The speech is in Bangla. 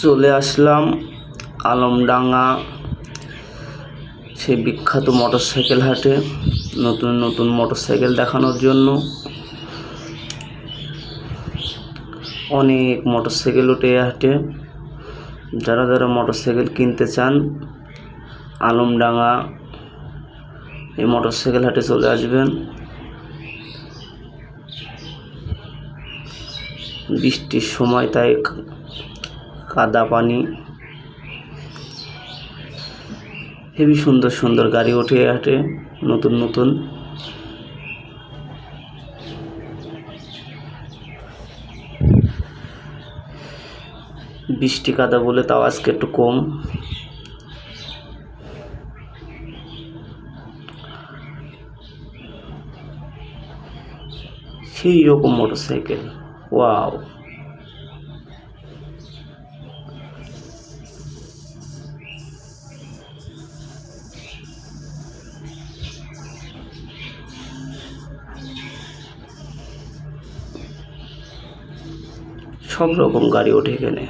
চলে আসলাম আলমডাঙ্গা সেই বিখ্যাত মোটরসাইকেল হাটে নতুন নতুন মোটরসাইকেল দেখানোর জন্য। অনেক মোটরসাইকেল ওঠে হাটে। যারা যারা মোটরসাইকেল কিনতে চান আলমডাঙ্গা এই মোটরসাইকেল হাটে চলে আসবেন। বৃষ্টির সময় তাই কাদা পানি, হেবি সুন্দর সুন্দর গাড়ি ওঠে হাটে নতুন নতুন। বৃষ্টি কাদা বলে তাও আজকে একটু কম। সেই রকম মোটরসাইকেল, ওয়াও! সব রকম গাড়ি ওঠে এখানে।